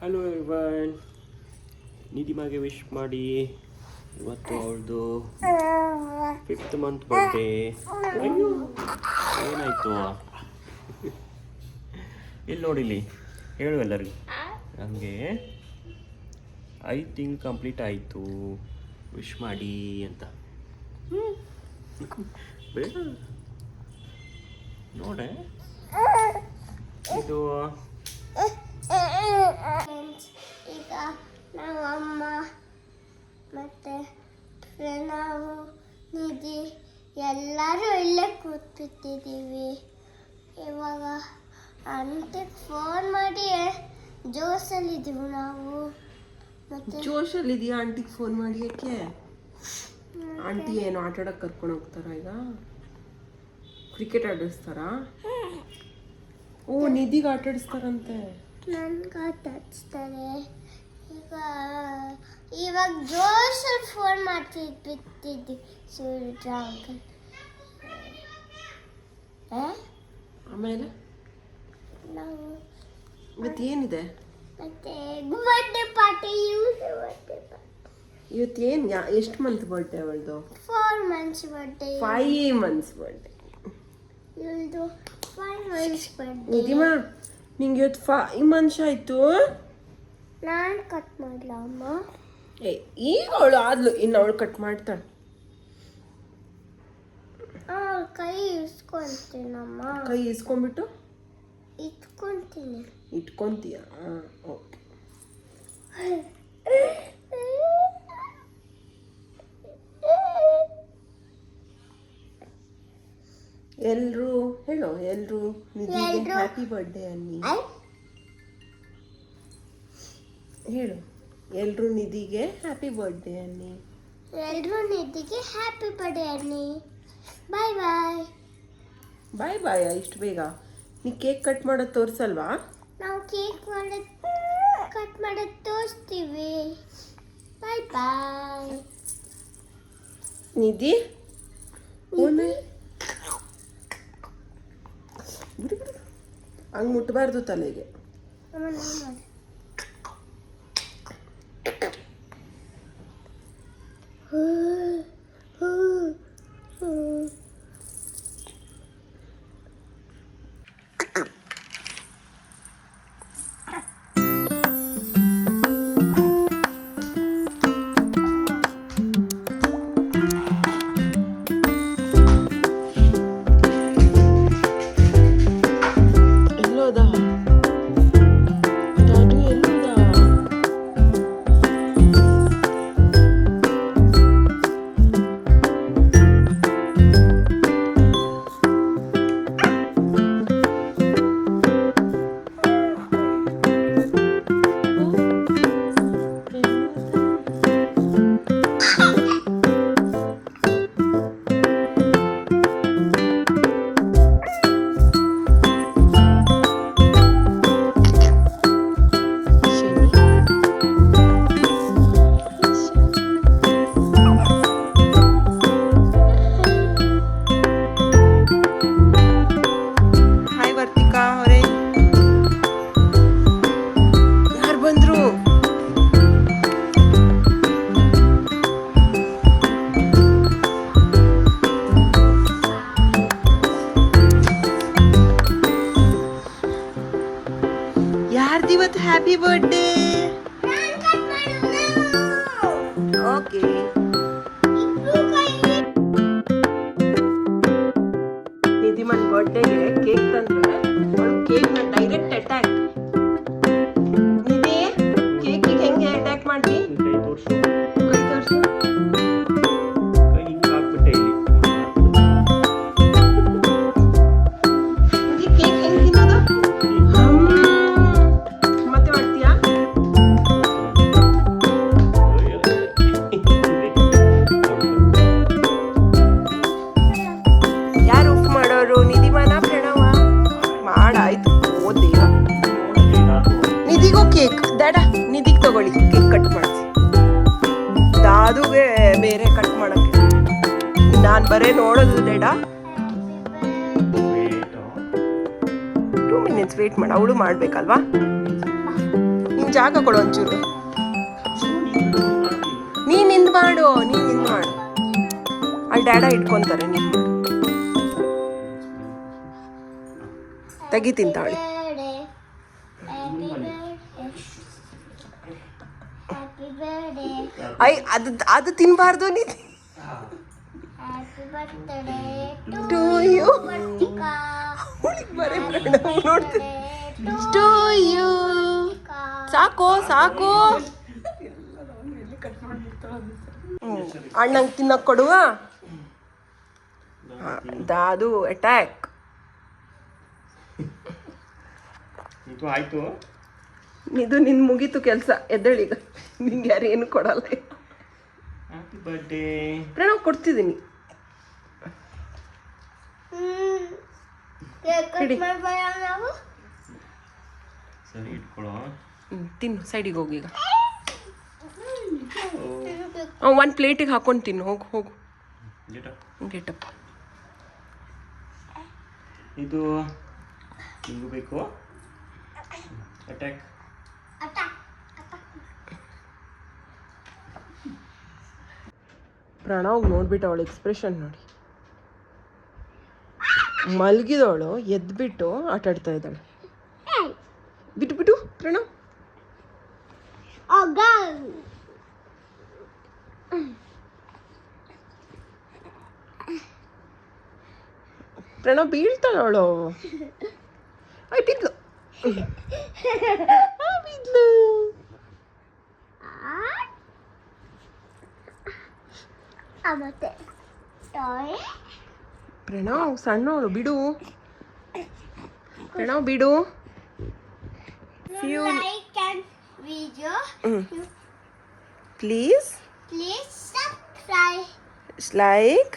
Hello everyone, ನಿಧಿಮಾಗೆ wish ಮಾಡಿ. ಇವತ್ತು ಅವಳದು 5th ಮಂತ್ ಬರ್ಡೇ. ಅಯ್ಯೋ ಏನಾಯಿತು? ಇಲ್ಲಿ ನೋಡಿಲಿ, ಹೇಳು ಎಲ್ಲರಿಗೂ. ನನಗೆ 5 ತಿಂಗಳು ಕಂಪ್ಲೀಟ್ ಆಯಿತು, ವಿಶ್ ಮಾಡಿ ಅಂತ. ಬೇಡ ನೋಡೆ ಇದು. ಈಗ ನಾವು ಅಮ್ಮ ಮತ್ತು ನಾವು ನಿಧಿ ಎಲ್ಲರೂ ಇಲ್ಲೇ ಕೂತ್ಬಿಟ್ಟಿದ್ದೀವಿ. ಇವಾಗ ಆಂಟಿಗೆ ಫೋನ್ ಮಾಡಿ ಜೋಶಲ್ಲಿದ್ದೀವಿ ನಾವು. ಮತ್ತು ಜೋಶಲ್ಲಿದೆಯಾ? ಆಂಟಿಗೆ ಫೋನ್ ಮಾಡಿ ಯಾಕೆ? ಆಂಟಿ ಏನು ಆಟ ಆಡೋಕ್ಕೆ ಕರ್ಕೊಂಡು ಹೋಗ್ತಾರಾ? ಈಗ ಕ್ರಿಕೆಟ್ ಆಡಿಸ್ತಾರಾ? ಓ, ನಿಧಿಗೆ ಆಟ ಆಡಿಸ್ತಾರಂತೆ. ನನ್ಗೆ ಆಟ ಆಡಿಸ್ತಾರೆ. ಇವಾಗ ಜೋಶಲ್ಲಿ ಫೋನ್ ಮಾಡ್ತಿದ್ಬಿಟ್ಟಿದ್ವಿ ಸೂರ್ಯ ಅಂಕಲ್. ಆಮೇಲೆ ನಾವು ಇವತ್ತು ಏನಿದೆ? ಮತ್ತೆ ಬರ್ಡೇ ಪಾರ್ಟಿ, ಇವತ್ತು ಏನು ಎಷ್ಟು ಮಂತ್ ಬರ್ಡೇ ಅವಳದು? 4 months ಬರ್ಡೇ. 5 months birthday. ಇವಳದು 5 months ಬರ್ಡೇ. ನಿಧಿಮಾ, ನಿಂಗೆ ಇವತ್ತು 5 months ಆಯಿತು. ನಾನು ಕಟ್ ಮಾಡಲ ಅಮ್ಮ? ಈಗ ಅವಳು ಆದ್ಲು, ಇನ್ನು ಅವಳು ಕಟ್ ಮಾಡ್ತಾಳೆ. ಕೈ ಇಸ್ಕೊಂತೀನಮ್ಮ. ಕೈ ಇಸ್ಕೊಂಡ್ಬಿಟ್ಟು ಇಟ್ಕೊಂತೀನಿ. ಇಟ್ಕೊಂತೀಯ? ಓಕೆ. ಎಲ್ರು ಹೇಳು, ಎಲ್ರು ನಿಧಿಗೆ ಹ್ಯಾಪಿ ಬರ್ಡೇ ಅನ್ನಿ. ಹೇಳು, ಎಲ್ರು ನಿಧಿಗೆ ಹ್ಯಾಪಿ ಬರ್ಡೇ ಅನ್ನಿ. ಎಲ್ರು ನಿಧಿಗೆ ಹ್ಯಾಪಿ ಬರ್ಡೇ ಅನ್ನಿ. ಬಾಯ್ ಬಾಯ್. ಬಾಯ್ ಬಾಯ್. ಇಷ್ಟು ಬೇಗ? ನೀ ಕೇಕ್ ಕಟ್ ಮಾಡೋದು ತೋರಿಸಲ್ವಾ? ನಾವು ಕೇಕ್ ಕಟ್ ಮಾಡೋದು ತೋರಿಸ್ತೀವಿ. ಬಾಯ್ ಬಾಯ್. ನಿಧಿ ಹಂಗೆ ಮುಟ್ಟಬಾರ್ದು ತಲೆಗೆ. ಯಾರ್ದಿವತ್ತು ಹ್ಯಾಪಿ ಬರ್ಡೇ? ಓಕೆ. ನಿಧಿಮನ್ ಬರ್ಡೇಗೆ ಕೇಕ್ ತಂದ್ರೆ ಅವಳು ಕೇಕ್ನ ಡೈರೆಕ್ಟ್ ಅಟ್ಯಾಕ್. ನಿಧಿ, ಕೇಕಿಗೆ ಹೆಂಗೆ ಅಟ್ಯಾಕ್ ಮಾಡಿ? ಕೈ ತೋರಿಸು. ಕೈ ತೋರಿಸು. ಕೈ ಹಿಂಗೆ ಹಾಕ್ಬಿಟ್ಟೆ ಇಲ್ಲಿ. ನಿಧಿ, ಕೇಕ್ ಹೆಂಗೆ ತಿನ್ನೋದು? ಮತ್ತೆ ಮಾಡ್ತೀಯಾ? ಯಾರು ಉಪ್ಪು ಮಾಡೋರು? ನಿಧಿಮಾನ ಪ್ರಣವ? ಮಾಡಾಯ್ತು. ಓದಿಲ್ಲ. ನಿಧಿಗೂ ಕೇಕ್ ದಾಡ, ನಿಧಿಗೆ ತಗೊಳ್ಳಿ ಕೇಕ್ ಕಟ್ ಮಾಡಿಸಿ. ದಾದುಗೆ ಬೇರೆ ಕಟ್ ಮಾಡಕ್ಕೆ. ನಾನು ಬರೇ ನೋಡೋದು ಬೇಡ. 2 minutes ವೇಟ್ ಮಾಡು, ಅವಳು ಮಾಡ್ಬೇಕಲ್ವಾ? ನೀವು ನಂಗೆ ಜಾಗ ಕೊಡು ಒಂಚೂರು. ನೀನಿಂದು ಮಾಡು. ಅಲ್ಲಿ ಡ್ಯಾಡ ಇಟ್ಕೊಂತಾರೆ, ನೀನು ಮಾಡು. ತೆಗಿತೀನಿ ತಾಳಿ. Happy birthday. ಐ ಅದು ತಿನ್ಬಾರ್ದು ನೀ. Happy birthday to you. Vartika. ಬರೀ ಪ್ರಣವ್ ನೋಡ್ತೀನಿ. To you. ಸಾಕು ಅಣ್ಣಂಗೆ ತಿನ್ನಕ್ಕೆ ಕೊಡುವ. ದಾದು ಅಟ್ಯಾಕ್. ಇದು ಆಯ್ತು. ಇದು ನಿನ್ನ ಮುಗೀತು ಕೆಲಸ. ಎದ್ದೇಳೀಗ, ನಿಂಗೆ ಯಾರು ಏನು ಕೊಡಲ್ಲ. Happy birthday. ಪ್ರಣವ್ ಕೊಡ್ತಿದ್ದೀನಿ. Cake ಮಾಡ್ಬಾರ ನಾವು. ಸರಿ ಇಟ್ಕೊಳ್ಳೋ. ತಿನ್ನು, ಸೈಡಿಗೆ ಹೋಗಿ. ಈಗ ಒಂದು ಪ್ಲೇಟಿಗೆ ಹಾಕೊಂಡು ತಿನ್ನು. ಹೋಗು ಗೆಟಪ್. ಇದು ನಿಮಗೂ ಬೇಕು. ಅಟ್ಯಾಕ್. ಪ್ರಣವ್ ನೋಡ್ಬಿಟ್ಟು ಅವಳ ಎಕ್ಸ್ಪ್ರೆಷನ್ ನೋಡಿ. ಮಲಗಿದವಳು ಎದ್ಬಿಟ್ಟು ಆಟ ಆಡ್ತಾ ಇದ್ದಾಳೆ. ಬಿಟ್ಟು ಪ್ರಣವ್. ಪ್ರಣವ್ ಬೀಳ್ತಾಳೆ ಅವಳು. ಬಿದ್ಲು. ಮತ್ತೆ ಟಾಯ್. ಪ್ರಣವ್ ಸಣ್ಣವಳು, ಬಿಡು. ಪ್ರಣವ್ ಬಿಡು. Like and video. Please subscribe. Like,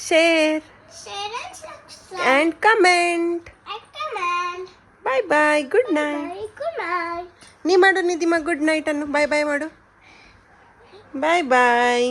share and subscribe. and comment. Bye bye. Good night. Good night. ನೀ ಮಾಡು ನಿಧಿಮಾ, ಗುಡ್ ನೈಟ್ ಅನ್ನು. ಬಾಯ್ ಮಾಡು. ಬಾಯ್.